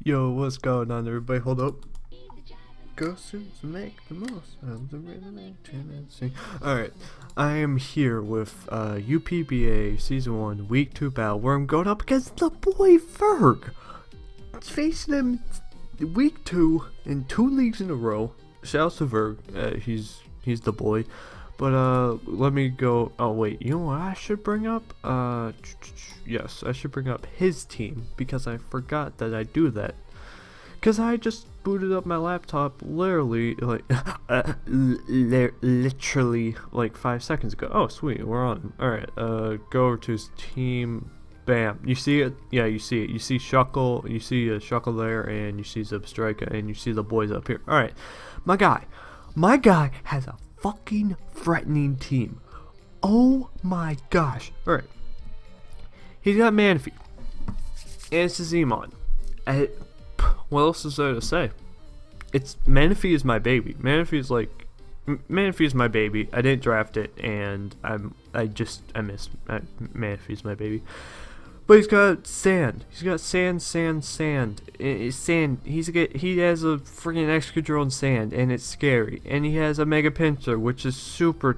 Yo, what's going on, everybody? Hold up. Go suits make the most of the rhythm. Alright, I am here with UPBA Season 1 Week 2 battle where I'm going up against the boy Virg. Facing him Week 2 in 2 leagues in a row. Shouts to Virg, he's the boy. But let me go. Oh wait, you know what I should bring up? Yes, I should bring up his team because I forgot that I do that. Cause I just booted up my laptop literally like literally like 5 seconds ago. Oh sweet, we're on. All right, go over to his team. Bam, you see it? Yeah, you see it. You see Shuckle, you see a Shuckle there, and you see Zubstrika, and you see the boys up here. All right, my guy has a fucking threatening team. Oh my gosh. Alright. He's got Manphy. And it's his Emon. What else is there to say? Manphy is my baby. Manphy is my baby. I didn't draft it and I miss Manphy's my baby. But he's got sand. He's got sand. Sand. He has a freaking Excadrill sand, and it's scary. And he has a Mega Pinsir, which is super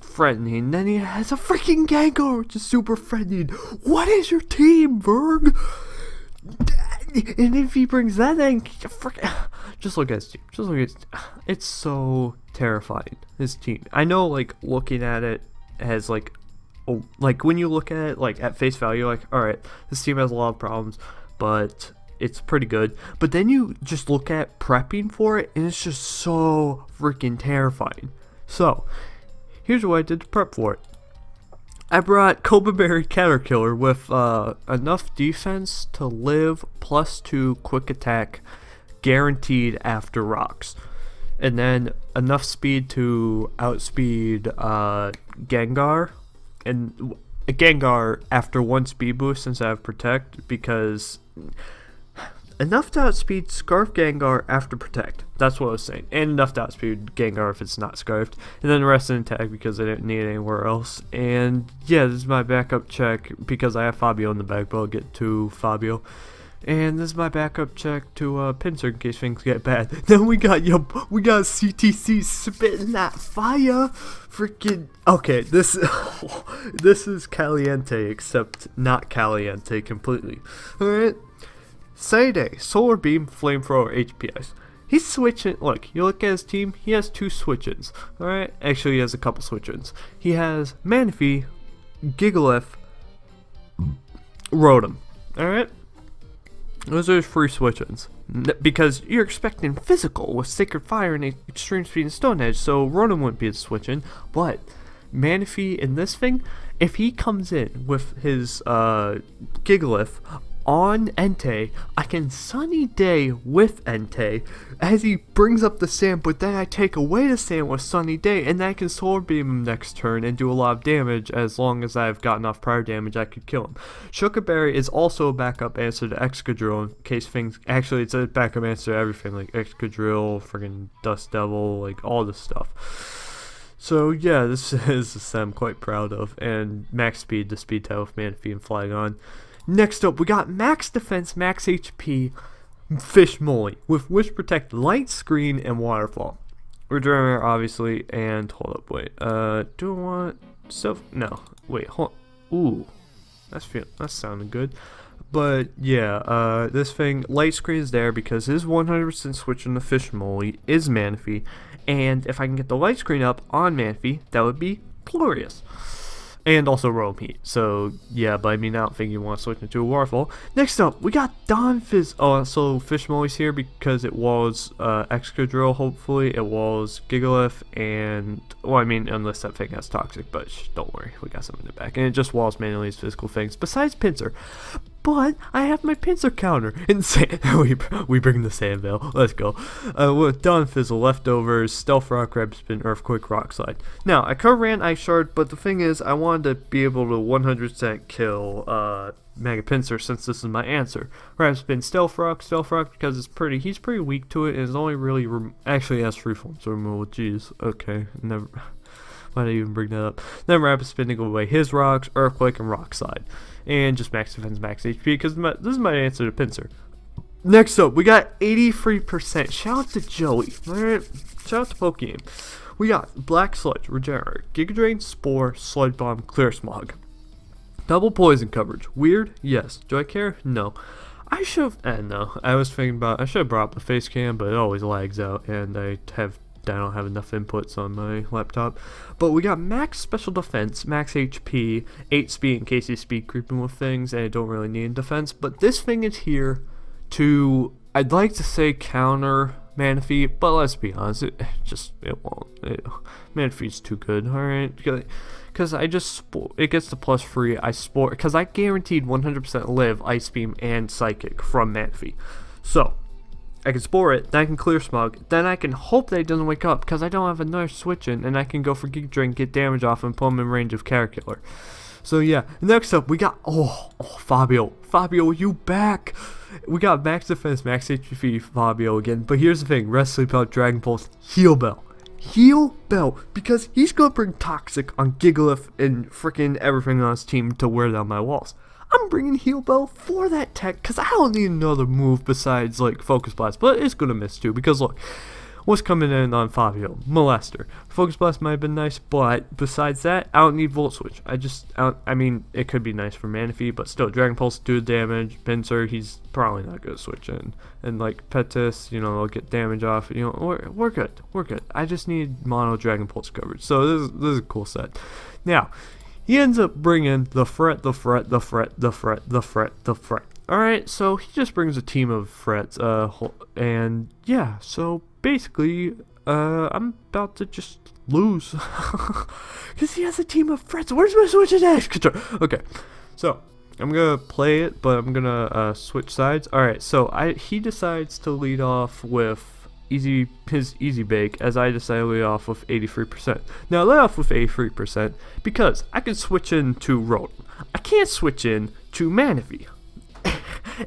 threatening. Then he has a freaking Gengar, which is super threatening. What is your team, Virg? And if he brings that in, just look at his team. Just look at his team. It's so terrifying. His team. I know, like, looking at it has like. Like when you look at it like at face value, like alright, this team has a lot of problems, but it's pretty good. But then you just look at prepping for it and it's just so freaking terrifying. So here's what I did to prep for it. I brought Pokeballs Caterpillar with enough defense to live +2 quick attack guaranteed after rocks, and then enough speed to outspeed Gengar. And a Gengar after 1 speed boost since I have Protect, because enough to outspeed Scarf Gengar after Protect. That's what I was saying. And enough to outspeed Gengar if it's not Scarfed. And then the rest in attack because I didn't need it anywhere else. And yeah, this is my backup check because I have Fabio in the back, but I'll get to Fabio. And this is my backup check to Pinsir in case things get bad. Then we got CTC spitting that fire. Freaking okay, this is Caliente, except not Caliente completely. Alright. Sayday, Solar Beam, Flamethrower, HPS. He's switching. Look, you look at his team, he has 2 switch-ins. Alright? Actually he has a couple switch-ins. He has Manphy, Gigalith, Rotom. Alright? Those are his 3 switch-ins. Because you're expecting physical with Sacred Fire and Extreme Speed and Stone Edge, so Rotom wouldn't be a switch-in. But Manphy in this thing, if he comes in with his Gigalith on Entei, I can Sunny Day with Entei as he brings up the sand, but then I take away the sand with Sunny Day, and then I can Solar Beam him next turn and do a lot of damage. As long as I've got enough prior damage, I could kill him. Shuckleberry is also a backup answer to Excadrill in case things. Actually, it's a backup answer to everything, like Excadrill, friggin' Dust Devil, like all this stuff. So yeah, this is a set I'm quite proud of, and max speed to speed type with Manphy and Flygon. Next up, we got max defense, max HP, Fish Molly with Wish Protect, Light Screen, and Waterfall. We're doing obviously, and hold up, wait. Do I want self? No, wait, hold. Ooh, that's sounding good. But yeah, this thing, Light Screen is there because his 100% switch on the Fish Molly is Manphy, and if I can get the Light Screen up on Manphy, that would be glorious. And also Roam Heat. So yeah, but I mean, I don't think you want to switch into a Waterfall. Next up, we got Donphiz. Oh, so Fish Molly's here because it was Excadrill, hopefully. It was Gigalith, and well, I mean, unless that thing has Toxic, but don't worry, we got something in the back. And it just walls manually his physical things, besides Pinsir. But I have my Pinsir counter. And we bring the Sand Veil. Let's go. With Donphizzle, Leftovers, Stealth Rock, Grab Spin, Earthquake, Rock Slide. Now, I could have ran Ice Shard, but the thing is, I wanted to be able to 100% kill Mega Pinsir since this is my answer. Grab Spin, Stealth Rock because he's pretty weak to it, and it's only really, actually has 3 forms of removal. Jeez, okay, never. Why did I even bring that up? Then Rapid Spin to go away his rocks, Earthquake, and Rock Slide. And just max defense, max HP, because this is my answer to Pinsir. Next up, we got 83%. Shout out to Joey. Alright, shout out to Pokegame. We got Black Sludge, Regenerate, Giga Drain, Spore, Sludge Bomb, Clear Smog. Double poison coverage. Weird? Yes. Do I care? No. I should have, no. I was thinking about, I should have brought up the face cam, but it always lags out, and I don't have enough inputs on my laptop. But we got max special defense, max HP, 8 speed in case you speed creeping with things, and I don't really need defense. But this thing is here to, I'd like to say counter Manaphy, but let's be honest, it won't. Manaphy's too good, alright? Because it gets the plus free, I spore, because I guaranteed 100% live, Ice Beam, and Psychic from Manaphy. So, I can spore it, then I can clear smog, then I can hope that it doesn't wake up, because I don't have another switch in, and I can go for Giga Drain, get damage off, and put him in range of Character. So yeah, next up, we got, Fabio. Fabio, you back? We got max defense, max HP Fabio again, but here's the thing, Rest, Sleep Out, Dragon Pulse, Heal Bell. Heal Bell, because he's gonna bring Toxic on Gigalith and freaking everything on his team to wear down my walls. I'm bringing Heal Bell for that tech, because I don't need another move besides, like, Focus Blast, but it's gonna miss too, because look, what's coming in on Fabio? Molester. Focus Blast might have been nice, but besides that, I don't need Volt Switch. I mean, it could be nice for Manaphy, but still, Dragon Pulse do damage. Pinsir, he's probably not gonna switch in. And like Petis, they'll get damage off. We're good. We're good. I just need mono Dragon Pulse coverage. So this is a cool set. Now, he ends up bringing the Fret. Alright, so he just brings a team of Frets. And yeah, so basically, I'm about to just lose. Because he has a team of Frets. Where's my switch attack? Okay, so I'm going to play it, but I'm going to switch sides. Alright, so he decides to lead off with his Easy Bake, as I decided to lead off with 83%. Now, I led off with 83% because I can switch into Rotom. I can't switch in to Manaphy.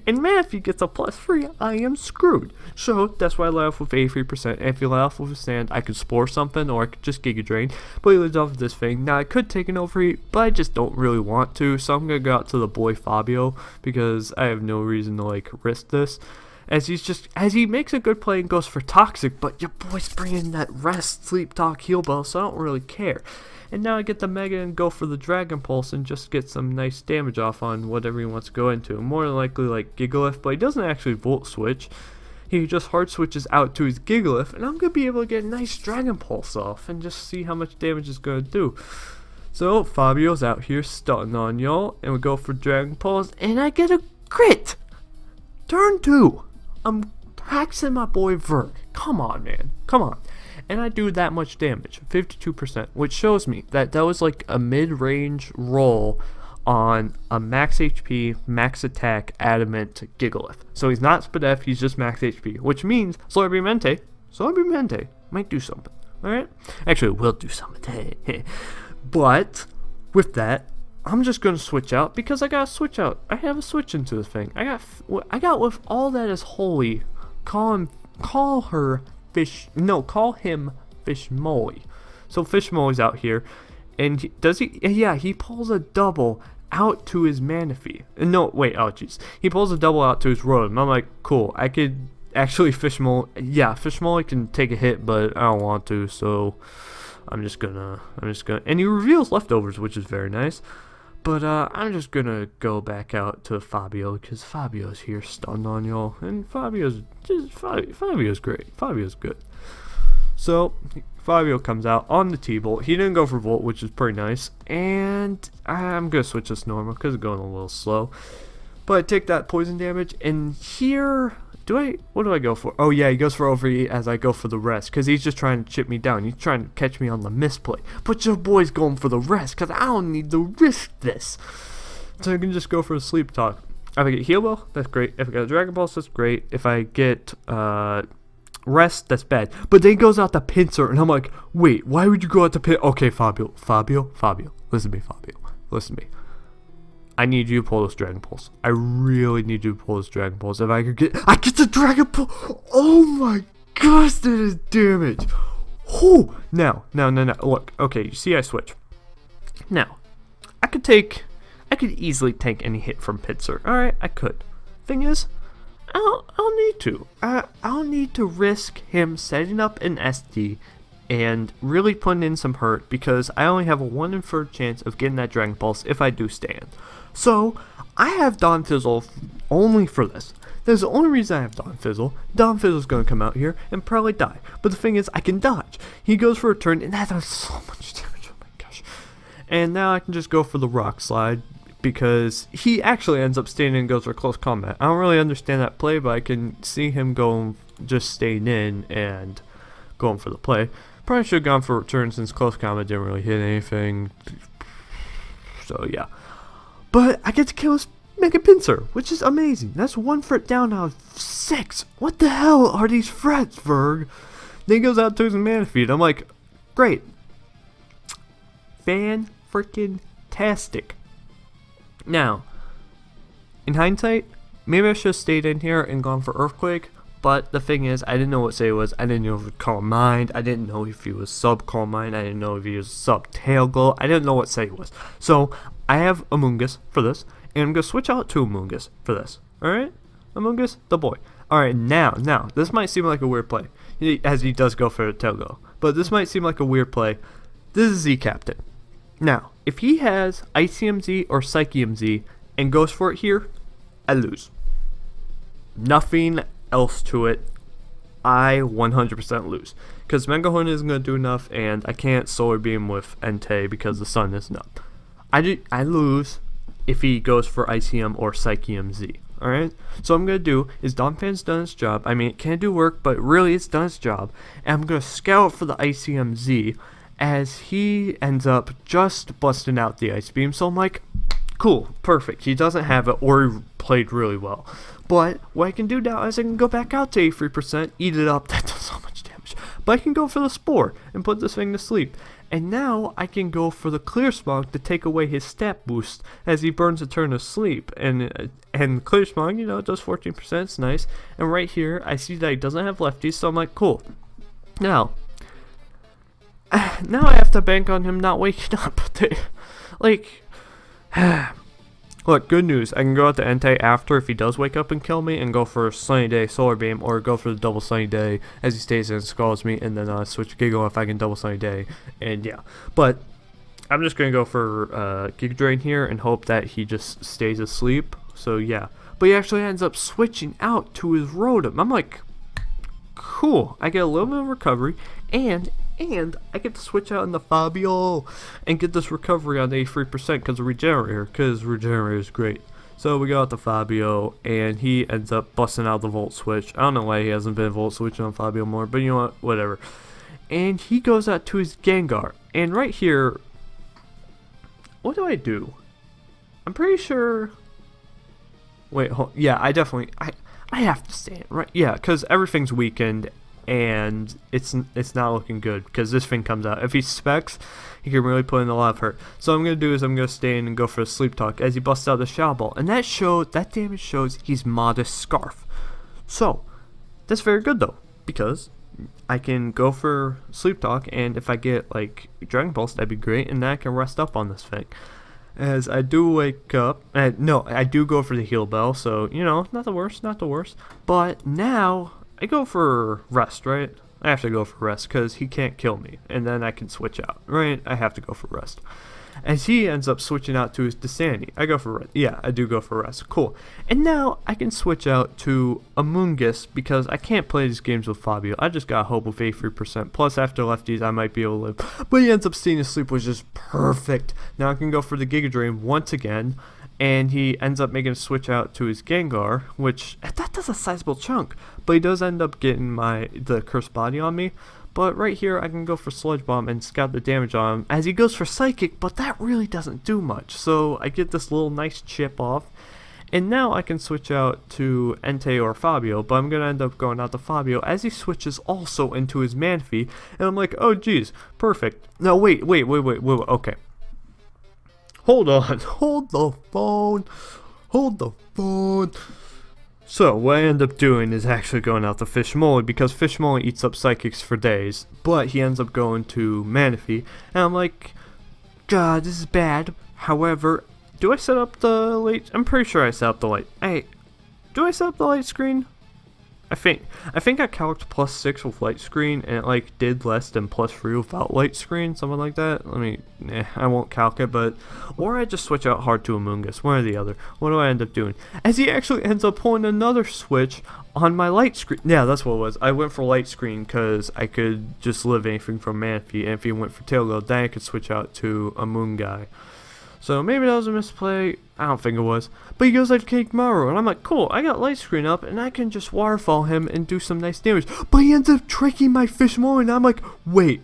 And Manaphy gets a plus 3, I am screwed. So that's why I let off with 83%. And if you let off with a stand, I could spore something, or I could just Giga Drain. But he leads off with this thing. Now I could take an overheat, but I just don't really want to. So I'm gonna go out to the boy Fabio, because I have no reason to risk this. As he makes a good play and goes for Toxic, but your boy's bringing that Rest, Sleep, Talk, Heal Bell, so I don't really care. And now I get the Mega and go for the Dragon Pulse and just get some nice damage off on whatever he wants to go into. More than likely like Gigalith, but he doesn't actually Volt Switch. He just hard switches out to his Gigalith, and I'm going to be able to get a nice Dragon Pulse off and just see how much damage it's going to do. So Fabio's out here stunting on y'all, and we go for Dragon Pulse, and I get a crit! Turn 2! I'm hacking my boy Virg. Come on, man. Come on. And I do that much damage, 52%, which shows me that was like a mid-range roll on a max HP, max attack, adamant Gigalith. So he's not Spadef, he's just max HP, which means Solarbeam might do something, alright? Actually, it will do something. But, with that, I'm just going to switch out, because I got to switch out. I have a switch into this thing. I got with all that is holy, call him Fish Molly. So Fish Molly's out here, and he pulls a double out to his Manaphy. No, wait, oh jeez. He pulls a double out to his Rotom. I'm like, cool, I could actually Fish Molly can take a hit, but I don't want to, so I'm just gonna, and he reveals leftovers, which is very nice. But I'm just gonna go back out to Fabio, because Fabio's here stunned on y'all, and Fabio's great. Fabio's good. So Fabio comes out on the T-Bolt. He didn't go for Volt, which is pretty nice, and I'm gonna switch this normal because it's going a little slow. But I take that poison damage, and here, what do I go for? Oh yeah, he goes for overheat as I go for the Rest, because he's just trying to chip me down. He's trying to catch me on the misplay. But your boy's going for the Rest, because I don't need to risk this. So I can just go for a Sleep Talk. If I get Heal Bell, that's great. If I get a Dragon Pulse, that's great. If I get Rest, that's bad. But then he goes out to Pinsir, and I'm like, wait, why would you go out to Pinsir? Okay, Fabio, listen to me, Fabio. Listen to me. I need you to pull this Dragon Pulse. I really need you to pull this Dragon Pulse. If I get the Dragon Pulse. Oh my gosh, that is damage. Whew. Now. Look, okay, you see I switch. Now, I could easily tank any hit from Pinsir. Alright, I could. Thing is, I'll need to. I'll need to risk him setting up an SD and really putting in some hurt because I only have a 1 in 4 chance of getting that Dragon Pulse if I do stand. So I have Don Fizzle only for this. That's the only reason I have Don Fizzle. Don Fizzle's gonna come out here and probably die. But the thing is, I can dodge. He goes for a turn and that does so much damage. Oh my gosh. And now I can just go for the Rock Slide, because he actually ends up staying in and goes for close combat. I don't really understand that play, but I can see him going, just staying in and going for the play. Probably should have gone for return since close combat didn't really hit anything. So yeah. But I get to kill his Mega Pinsir, which is amazing. That's 1 threat down out of 6. What the hell are these threats, Virg? Then he goes out to his Mana Feed. I'm like, great. Fan-freaking-tastic. Now, in hindsight, maybe I should have stayed in here and gone for Earthquake, but the thing is, I didn't know what say it was. I didn't know if it was Calm Mind. I didn't know if he was sub Calm Mind. I didn't know if he was sub Tail Glow. I didn't know what say it was. So, I have Amoonguss for this, and I'm going to switch out to Amoonguss for this. Alright? Amoonguss, the boy. Alright, now, this might seem like a weird play, as he does go for Tail Glow, but this might seem like a weird play. This is Z Captain. Now, if he has ICMZ or Psyche-MZ and goes for it here, I lose. Nothing else to it. I 100% lose. Because Mega Horn isn't going to do enough, and I can't Solar Beam with Entei because the sun isn't up. I lose if he goes for ICM or Psyche-MZ. Alright? So what I'm going to do is Donphan's done its job. I mean, it can do work, but really it's done its job. And I'm going to scout for the ICMZ, as he ends up just busting out the Ice Beam. So I'm like, cool, perfect. He doesn't have it, or he played really well. But what I can do now is I can go back out to 83%, eat it up. That does so much damage. But I can go for the Spore and put this thing to sleep. And now I can go for the Clear Smog to take away his stat boost as he burns a turn of sleep. And Clear Smog, you know, does 14%. It's nice. And right here, I see that he doesn't have lefties, so I'm like, cool. Now I have to bank on him not waking up. Look, good news. I can go out to Entei after if he does wake up and kill me, and go for a Sunny Day Solar Beam, or go for the double Sunny Day as he stays and scalds me, and then switch Giga if I can double Sunny Day, and yeah. But I'm just going to go for Giga Drain here and hope that he just stays asleep, so yeah. But he actually ends up switching out to his Rotom. I'm like, cool. I get a little bit of recovery, and I get to switch out in the Fabio and get this recovery on 83% because of Regenerator, because Regenerator is great. So we go out to Fabio, and he ends up busting out the Volt Switch. I don't know why he hasn't been Volt Switching on Fabio more, but you know what, whatever. And he goes out to his Gengar, and right here, what do? I'm pretty sure, wait, yeah, I have to stand, right? Yeah, because everything's weakened, and it's not looking good because this thing comes out. If he specs, he can really put in a lot of hurt. So what I'm going to do is I'm going to stay in and go for a Sleep Talk as he busts out the Shadow Ball. And that damage shows he's Modest Scarf. So, that's very good though, because I can go for Sleep Talk, and if I get like Dragon Pulse, that'd be great, and then I can rest up on this thing. As I do wake up, no, I do go for the Heal Bell, so, you know, not the worst. But now I go for rest, right? I have to go for rest because he can't kill me, and then I can switch out, right? I have to go for rest. As he ends up switching out to his Desani, I go for rest. Yeah, I do go for rest. Cool. And now I can switch out to Amoonguss because I can't play these games with Fabio. I just got hope with 83%. Plus, after lefties, I might be able to live. But he ends up staying asleep, which is perfect. Now I can go for the Giga Drain once again. And he ends up making a switch out to his Gengar, which, that does a sizable chunk. But he does end up getting the Cursed Body on me. But right here, I can go for Sludge Bomb and scout the damage on him as he goes for Psychic, but that really doesn't do much. So I get this little nice chip off. And now I can switch out to Entei or Fabio, but I'm going to end up going out to Fabio as he switches also into his Manphy. And I'm like, oh geez, perfect. No, wait, okay. Hold on, hold the phone. So what I end up doing is actually going out to Fishmole, because Fishmole eats up Psychics for days, but he ends up going to Manaphy, and I'm like, God, this is bad. However, do I set up the late? I'm pretty sure I set up the late. do I set up the light screen? I think I calced +6 with light screen, and it like did less than +3 without light screen, something like that. I won't calc it, but or I just switch out hard to Amoongus, one or the other. What do I end up doing? As he actually ends up pulling another switch on my light screen. Yeah, that's what it was. I went for light screen because I could just live anything from Manaphy, and if he went for Tailglow, then I could switch out to a Moon guy. So maybe that was a misplay. I don't think it was. But he goes like Kegmaru, and I'm like, cool, I got light screen up, and I can just waterfall him and do some nice damage. But he ends up tricking my Fishmole, and I'm like, wait,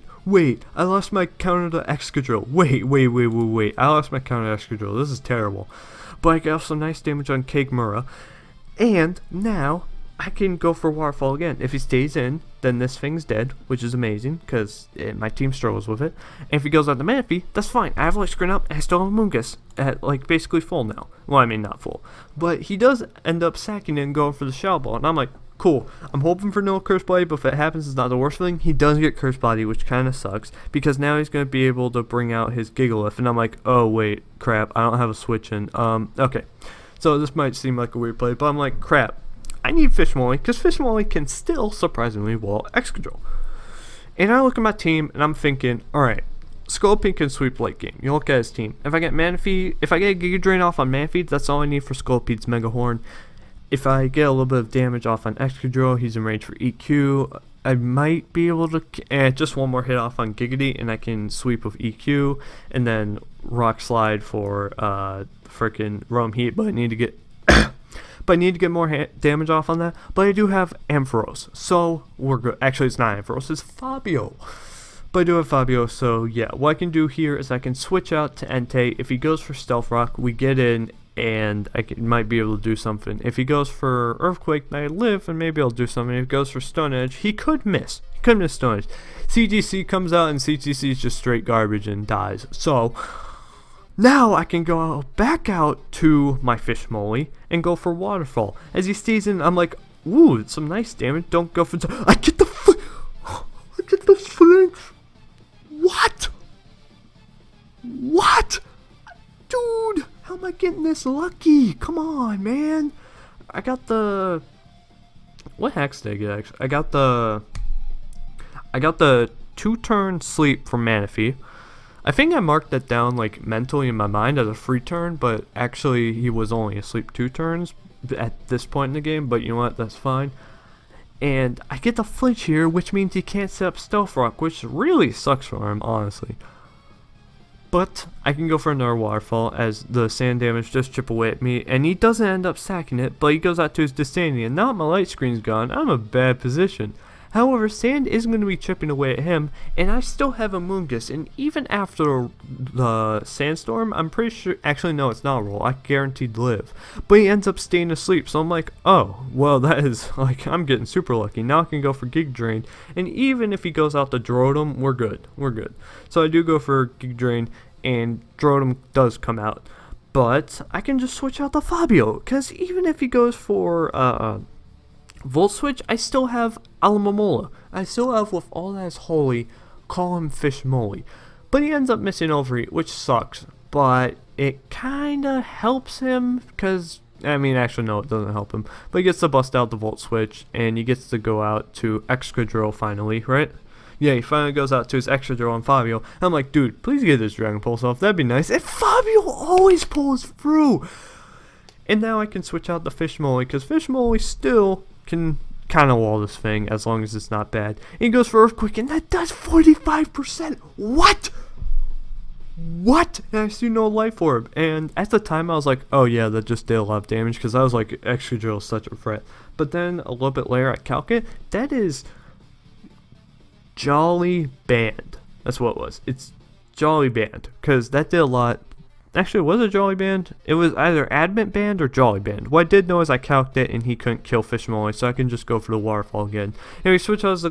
I lost my counter to Excadrill. Wait, I lost my counter to Excadrill. This is terrible. But I got some nice damage on Kegmaru, and now I can go for Waterfall again. If he stays in, then this thing's dead, which is amazing, because my team struggles with it. And if he goes on to Manaphy, that's fine. I have light screen up, and I still have Amoongus at, like, basically full now. Well, I mean, not full. But he does end up sacking it and going for the Shadow Ball, and I'm like, cool. I'm hoping for no Curse Body, but if it happens, it's not the worst thing. He does get Curse Body, which kind of sucks, because now he's going to be able to bring out his Gigalith, and I'm like, oh, wait, crap, I don't have a switch in. Okay. So this might seem like a weird play, but I'm like, crap. I need Fishmole, because Fishmole can still, surprisingly, wall Excadrill. And I look at my team, and I'm thinking, alright, Scolipede can sweep late game. You look at his team. If I get Manaphy, if I get a Giga Drain off on Manaphy, that's all I need for Scolipede's Mega Horn. If I get a little bit of damage off on Excadrill, he's in range for EQ. I might be able to, just one more hit off on Giggity, and I can sweep with EQ, and then Rock Slide for freaking Roam Heat, but I need to get more damage off on that. But I do have Ampharos, so we're good. Actually, it's not Ampharos, it's Fabio. But I do have Fabio, so yeah. What I can do here is I can switch out to Entei. If he goes for Stealth Rock, we get in, and might be able to do something. If he goes for Earthquake, I live, and maybe I'll do something. If he goes for Stone Edge, he could miss. Stone Edge. CGC comes out, and CGC is just straight garbage and dies. So now I can go back out to my Fishmole and go for Waterfall. As he stays in, I'm like, ooh, some nice damage. Don't go for... I get the flinch. What? Dude, how am I getting this lucky? Come on, man. I got the... What hacks did I get, actually? I got the 2-turn sleep from Manaphy. I think I marked that down like mentally in my mind as a free turn, but actually he was only asleep 2 turns at this point in the game, but you know what, that's fine. And I get the flinch here, which means he can't set up Stealth Rock, which really sucks for him, honestly. But I can go for another Waterfall as the sand damage just chip away at me, and he doesn't end up sacking it, but he goes out to his Disdain, and now my light screen's gone. I'm in a bad position. However, sand isn't going to be chipping away at him, and I still have a Amoongus, and even after the sandstorm, I'm pretty sure, actually no, it's not a roll, I guaranteed to live. But he ends up staying asleep, so I'm like, oh, well that is, like, I'm getting super lucky. Now I can go for Giga Drain, and even if he goes out to Drotum, we're good. So I do go for Giga Drain, and Drotum does come out. But I can just switch out to Fabio, because even if he goes for, Volt Switch, I still have Alamamola. I still have, with all that is holy, call him Fishmole. But he ends up missing Overeat, which sucks. But it kinda helps him, because, I mean, actually no, it doesn't help him. But he gets to bust out the Volt Switch, and he gets to go out to Excadrill finally, right? Yeah, he finally goes out to his Excadrill on Fabio. And I'm like, dude, please get this Dragon Pulse off, that'd be nice. And Fabio always pulls through! And now I can switch out the Fishmole, because Fishmole still can kind of wall this thing as long as it's not bad. And he goes for Earthquake, and that does 45%. What? And I see no Life Orb. And at the time I was like, oh yeah, that just did a lot of damage, because I was like, Excadrill is such a threat. But then a little bit later I calculate, that is Jolly Band. That's what it was. It's Jolly Band, because that did a lot. Actually, was it Jolly Band? It was either Advent Band or Jolly Band. What I did know is I calced it, and he couldn't kill Fishmole, so I can just go for the Waterfall again. And if he switches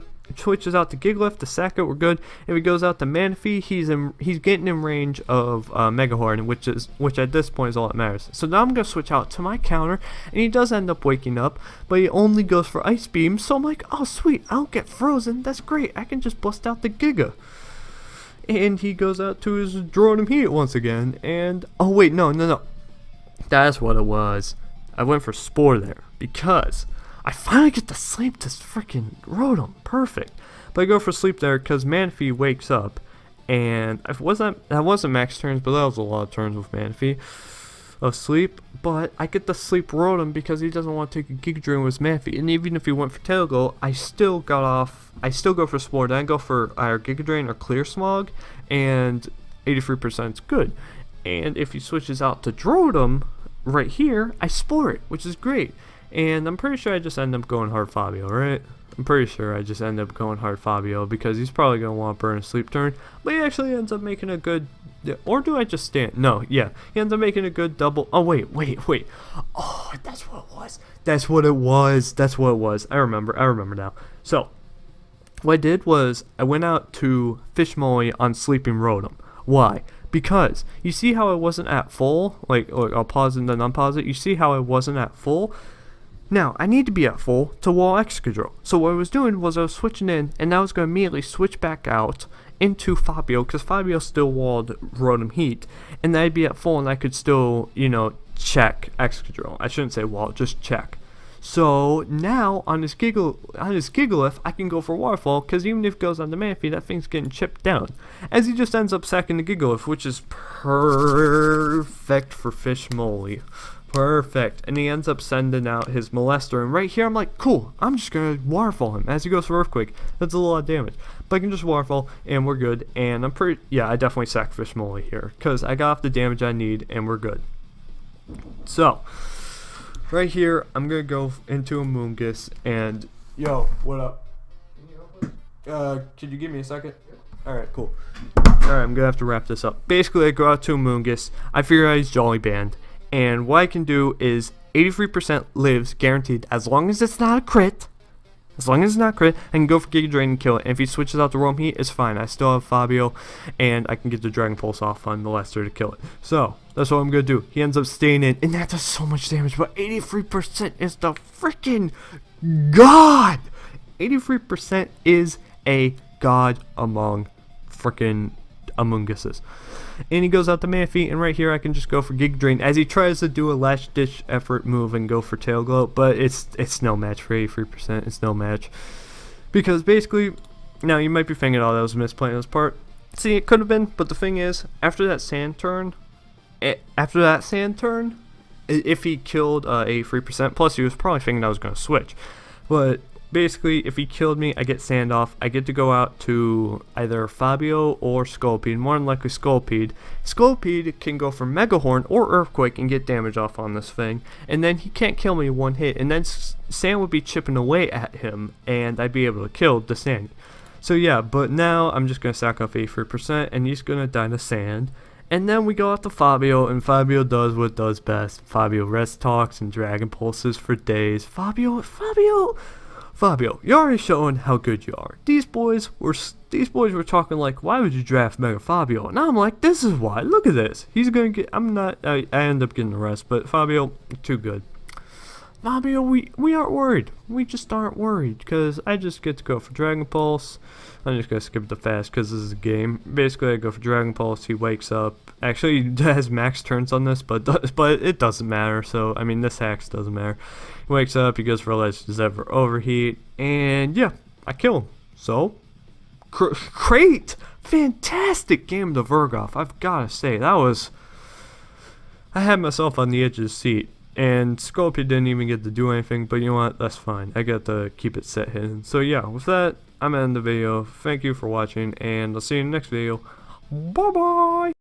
out to Gigalith to sack it, we're good. If he goes out to Manaphy, he's getting in range of Mega Horn, which at this point is all that matters. So now I'm gonna switch out to my counter, and he does end up waking up, but he only goes for Ice Beam. So I'm like, oh sweet, I don't get frozen. That's great. I can just bust out the Giga. And he goes out to his Drotum Heat once again, and... Oh, wait, no. That's what it was. I went for Spore there. because I finally get to sleep this freaking Rotom. Perfect. But I go for sleep there because Manphy wakes up. And that wasn't max turns, but that was a lot of turns with Manphy of sleep. But I get to sleep Rotom because he doesn't want to take a Giga Drain with his Manphy. And even if he went for Tail Glow, I still go for Spore. Then I go for either Giga Drain or Clear Smog. And 83% is good. And if he switches out to Rotom right here, I Spore it, which is great. And I'm pretty sure I just end up going hard Fabio, right? I'm pretty sure I just end up going hard Fabio because he's probably going to want to burn a sleep turn. But he actually ends up making a good... Or do I just stand? No, yeah. He ends up making a good double... Oh, wait. Oh, that's what it was. That's what it was. I remember now. So, what I did was I went out to Fish Molly on Sleeping Rotom. Why? Because you see how I wasn't at full? Like I'll pause and then unpause it. You see how I wasn't at full? Now, I need to be at full to wall Excadrill. So what I was doing was I was switching in, and now I was going to immediately switch back out into Fabio, because Fabio still walled Rotom Heat, and then I'd be at full, and I could still, check Excadrill. I shouldn't say wall, just check. So now, on his Gigalith, I can go for Waterfall, because even if it goes on the Manphy, that thing's getting chipped down. As he just ends up sacking the Gigalith, which is perfect for Fish Molly. Perfect. And he ends up sending out his Molester. And right here, I'm like, cool. I'm just going to Waterfall him as he goes for Earthquake. That's a lot of damage. But I can just Waterfall, and we're good. And I definitely sack Fish Molly here. Because I got off the damage I need, and we're good. So, right here, I'm going to go into a Moongus. And, yo, what up? Could you give me a second? Alright, cool. Alright, I'm going to have to wrap this up. Basically, I go out to a Moongus. I figure out he's Jolly Band. And what I can do is 83% lives guaranteed as long as it's not a crit. As long as it's not a crit, I can go for Giga Drain and kill it. And if he switches out to Roam Heat, it's fine. I still have Fabio, and I can get the Dragon Pulse off on the Lester to kill it. So, that's what I'm going to do. He ends up staying in, and that does so much damage. But 83% is the freaking god! 83% is a god among freaking Amunguses. And he goes out to Manphy, and right here I can just go for Giga Drain as he tries to do a last ditch effort move and go for Tail Glow, but it's no match for 83%. It's no match. Because basically, now you might be thinking, oh, that was misplaying this part. See, it could have been, but the thing is, after that sand turn, if he killed 83%, plus he was probably thinking I was going to switch. But basically, if he killed me, I get sand off. I get to go out to either Fabio or Scolpede. More than likely Scolpede. Scolpede can go for Mega Horn or Earthquake and get damage off on this thing. And then he can't kill me one hit. And then sand would be chipping away at him. And I'd be able to kill the sand. So yeah, but now I'm just going to sack off 83%. And he's going to die to sand. And then we go out to Fabio, and Fabio does what does best. Fabio rest talks and Dragon Pulses for days. Fabio, you're already showing how good you are. These boys were talking like, why would you draft Mega Fabio? And I'm like, this is why. Look at this. He's gonna get. I end up getting the rest, but Fabio, too good. Fabio, we aren't worried. We just aren't worried because I just get to go for Dragon Pulse. I'm just gonna skip the fast because this is a game. Basically, I go for Dragon Pulse. He wakes up. Actually, he has max turns on this, but it doesn't matter. So I mean, this hacks doesn't matter. He wakes up. He goes for Legends Ever Overheat, and yeah, I kill him. So great, fantastic game to Virgoth. I've gotta say that was. I had myself on the edge of the seat. And Scorpio didn't even get to do anything, but you know what, that's fine. I got to keep it set hidden. So yeah, with that, I'm gonna end the video. Thank you for watching, and I'll see you in the next video. Bye bye!